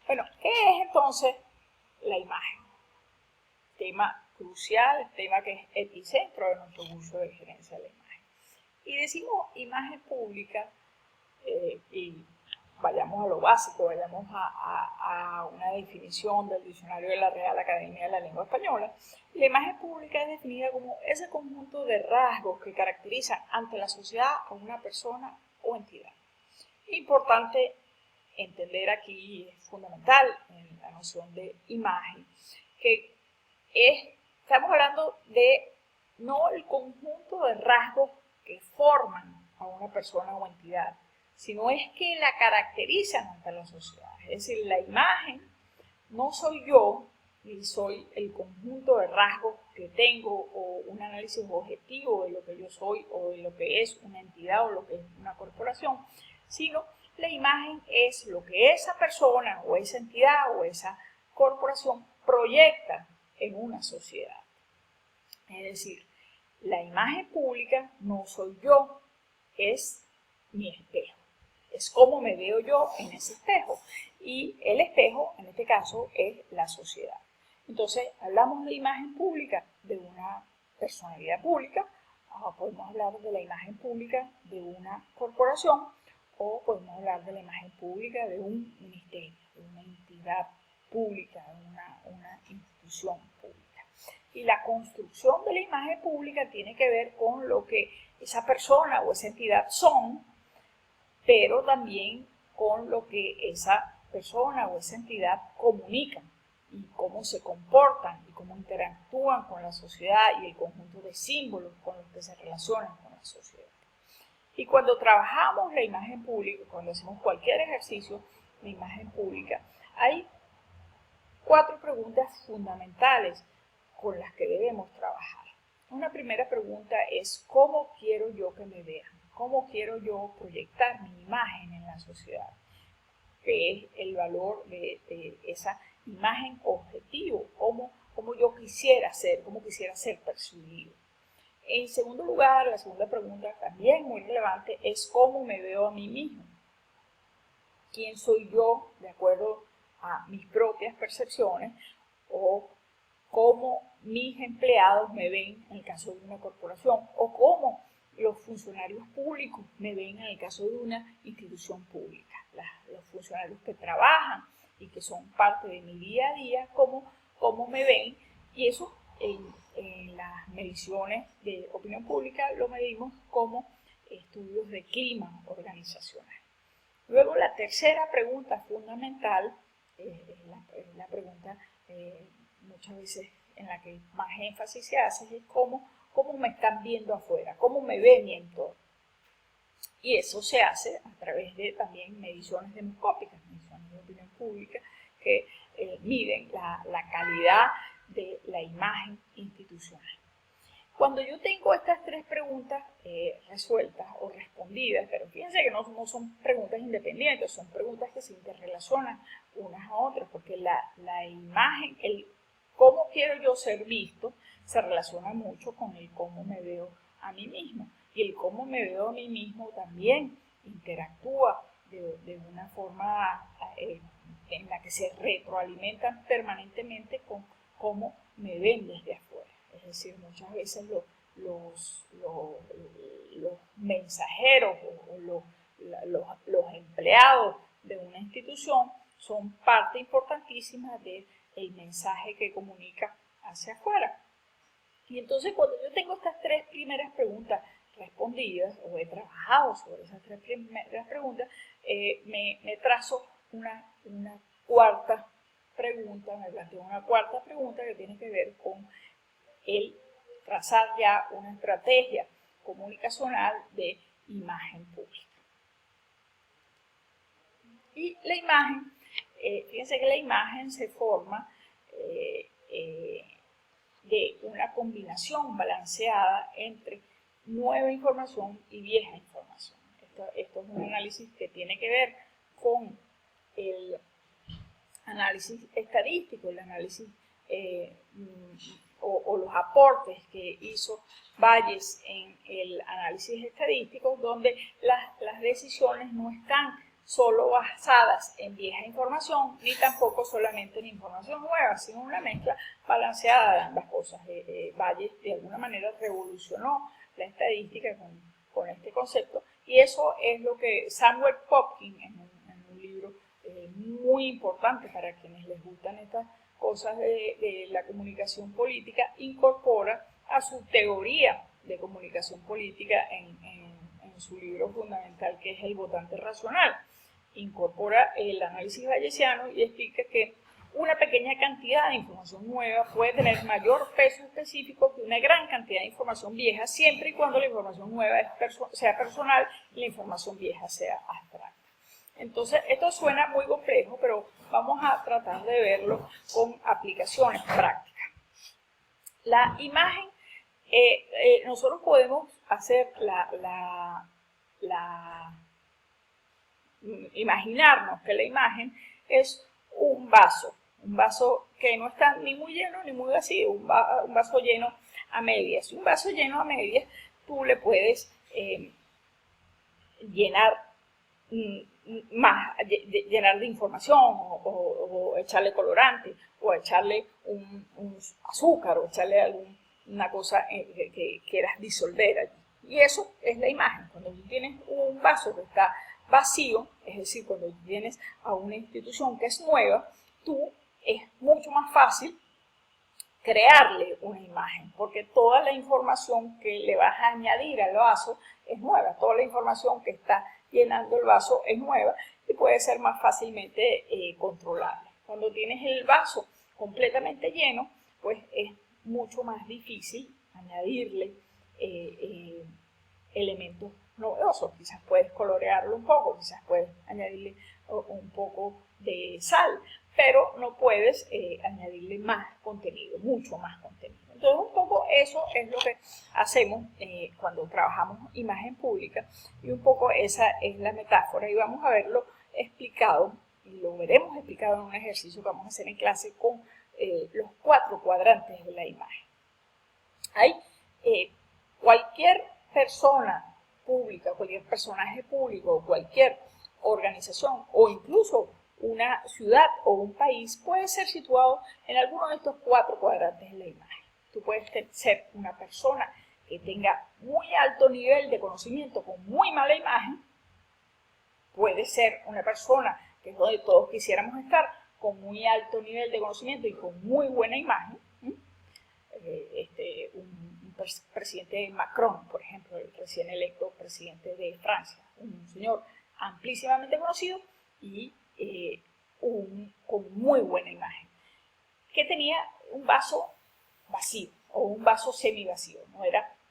Bueno, ¿qué es entonces la imagen? Tema crucial, tema que es epicentro de nuestro uso de gerencia de la imagen. Y decimos imagen pública y vayamos a lo básico, vayamos a una definición del diccionario de la Real Academia de la Lengua Española. La imagen pública es definida como ese conjunto de rasgos que caracterizan ante la sociedad a una persona o entidad. Importante entender aquí, es fundamental en la noción de imagen, que estamos hablando de no el conjunto de rasgos que forman a una persona o entidad, sino es que la caracterizan ante la sociedad. Es decir, la imagen no soy yo, ni soy el conjunto de rasgos que tengo o un análisis objetivo de lo que yo soy o de lo que es una entidad o lo que es una corporación, sino la imagen es lo que esa persona o esa entidad o esa corporación proyecta en una sociedad. Es decir, la imagen pública no soy yo, es mi espejo. Es cómo me veo yo en ese espejo. Y el espejo, en este caso, es la sociedad. Entonces, hablamos de imagen pública de una personalidad pública, podemos hablar de la imagen pública de una corporación o podemos hablar de la imagen pública de un ministerio, de una entidad pública, de una institución pública. Y la construcción de la imagen pública tiene que ver con lo que esa persona o esa entidad son, pero también con lo que esa persona o esa entidad comunican y cómo se comportan y cómo interactúan con la sociedad y el conjunto de símbolos con los que se relacionan con la sociedad. Y cuando trabajamos la imagen pública, cuando hacemos cualquier ejercicio de imagen pública, hay 4 preguntas fundamentales con las que debemos trabajar. Una primera pregunta es ¿cómo quiero yo que me vean? ¿Cómo quiero yo proyectar mi imagen en la sociedad? ¿Qué es el valor de esa imagen objetivo? ¿Cómo yo quisiera ser? ¿Cómo quisiera ser percibido? En segundo lugar, la segunda pregunta también muy relevante es ¿cómo me veo a mí mismo? ¿Quién soy yo de acuerdo a mis propias percepciones o cómo mis empleados me ven en el caso de una corporación o cómo los funcionarios públicos me ven en el caso de una institución pública? Los funcionarios que trabajan y que son parte de mi día a día, cómo me ven, y eso en las mediciones de opinión pública lo medimos como estudios de clima organizacional. Luego la tercera pregunta fundamental, la pregunta muchas veces en la que más énfasis se hace, es cómo me están viendo afuera, cómo me ve mi entorno. Y eso se hace a través de también mediciones demoscópicas, mediciones de opinión pública, que miden la calidad de la imagen institucional. Cuando yo tengo estas 3 preguntas resueltas o respondidas, pero fíjense que no son preguntas independientes, son preguntas que se interrelacionan unas a otras, porque la imagen, el cómo quiero yo ser visto, se relaciona mucho con el cómo me veo a mí mismo. Y el cómo me veo a mí mismo también interactúa de una forma en la que se retroalimentan permanentemente con cómo me ven desde afuera. Es decir, muchas veces los mensajeros o los empleados de una institución son parte importantísima del mensaje que comunica hacia afuera. Y entonces cuando yo tengo estas 3 primeras preguntas respondidas, o he trabajado sobre esas 3 primeras preguntas, me trazo una cuarta pregunta, me planteo una cuarta pregunta que tiene que ver con el trazar ya una estrategia comunicacional de imagen pública. Y la imagen, fíjense que la imagen se forma de una combinación balanceada entre nueva información y vieja información. Esto es un análisis que tiene que ver con el análisis estadístico, el análisis o los aportes que hizo Valles en el análisis estadístico, donde las decisiones no están solo basadas en vieja información, ni tampoco solamente en información nueva, sino una mezcla balanceada de ambas cosas. Valle de alguna manera revolucionó la estadística con este concepto, y eso es lo que Samuel Popkin, en un libro muy importante para quienes les gustan estas cosas de la comunicación política, incorpora a su teoría de comunicación política en su libro fundamental, que es El votante racional. Incorpora el análisis bayesiano y explica que una pequeña cantidad de información nueva puede tener mayor peso específico que una gran cantidad de información vieja, siempre y cuando la información nueva sea personal y la información vieja sea abstracta. Entonces, esto suena muy complejo, pero vamos a tratar de verlo con aplicaciones prácticas. La imagen, nosotros podemos hacer imaginarnos que la imagen es un vaso que no está ni muy lleno ni muy vacío, un vaso lleno a medias. Un vaso lleno a medias, tú le puedes llenar llenar de información o echarle colorante o echarle un azúcar o echarle alguna cosa que quieras disolver allí. Y eso es la imagen. Cuando tú tienes un vaso que está vacío, es decir, cuando vienes a una institución que es nueva, es mucho más fácil crearle una imagen, porque toda la información que le vas a añadir al vaso es nueva, toda la información que está llenando el vaso es nueva y puede ser más fácilmente controlable. Cuando tienes el vaso completamente lleno, pues es mucho más difícil añadirle elementos novedosos. Quizás puedes colorearlo un poco, quizás puedes añadirle un poco de sal, pero no puedes añadirle más contenido, mucho más contenido. Entonces, un poco eso es lo que hacemos cuando trabajamos imagen pública, y un poco esa es la metáfora, y vamos a verlo explicado, y lo veremos explicado en un ejercicio que vamos a hacer en clase con los 4 cuadrantes de la imagen. Hay cualquier persona pública, cualquier personaje público, cualquier organización o incluso una ciudad o un país puede ser situado en alguno de estos 4 cuadrantes de la imagen. Tú puedes ser una persona que tenga muy alto nivel de conocimiento con muy mala imagen, puede ser una persona que es donde todos quisiéramos estar, con muy alto nivel de conocimiento y con muy buena imagen. Un presidente Macron, por ejemplo, el recién electo presidente de Francia, un señor amplísimamente conocido y con muy buena imagen, que tenía un vaso vacío o un vaso semivacío,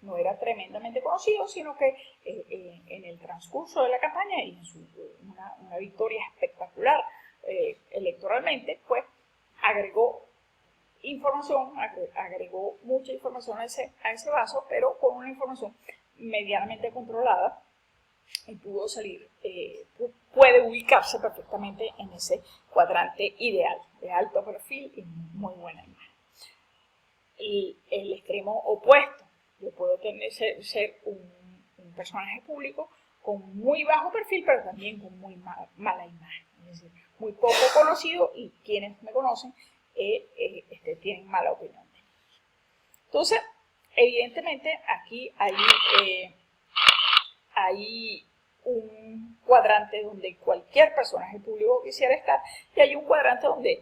no era tremendamente conocido, sino que en el transcurso de la campaña y en una victoria espectacular electoralmente, pues agregó mucha información a ese vaso, pero con una información medianamente controlada, y pudo salir, puede ubicarse perfectamente en ese cuadrante ideal, de alto perfil y muy buena imagen. El extremo opuesto, yo puedo ser un personaje público con muy bajo perfil, pero también con muy mala imagen, es decir, muy poco conocido, y quienes me conocen tienen mala opinión de mí. Entonces, evidentemente, aquí hay un cuadrante donde cualquier personaje público quisiera estar, y hay un cuadrante donde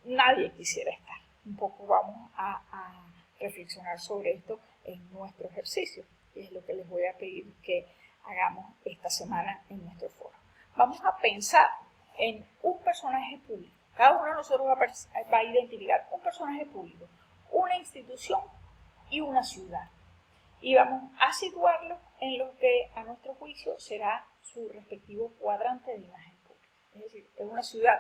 nadie quisiera estar. Un poco vamos a reflexionar sobre esto en nuestro ejercicio, y es lo que les voy a pedir que hagamos esta semana en nuestro foro. Vamos a pensar en un personaje público. Cada uno de nosotros va a identificar un personaje público, una institución y una ciudad. Y vamos a situarlo en lo que a nuestro juicio será su respectivo cuadrante de imagen pública. Es decir, es una ciudad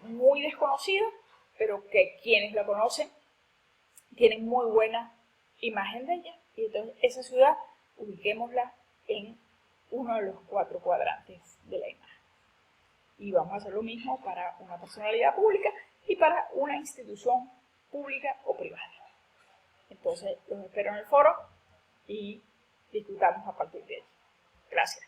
muy desconocida, pero que quienes la conocen tienen muy buena imagen de ella, y entonces esa ciudad ubiquémosla en uno de los 4 cuadrantes de la imagen. Y vamos a hacer lo mismo para una personalidad pública y para una institución pública o privada. Entonces, los espero en el foro y discutamos a partir de ahí. Gracias.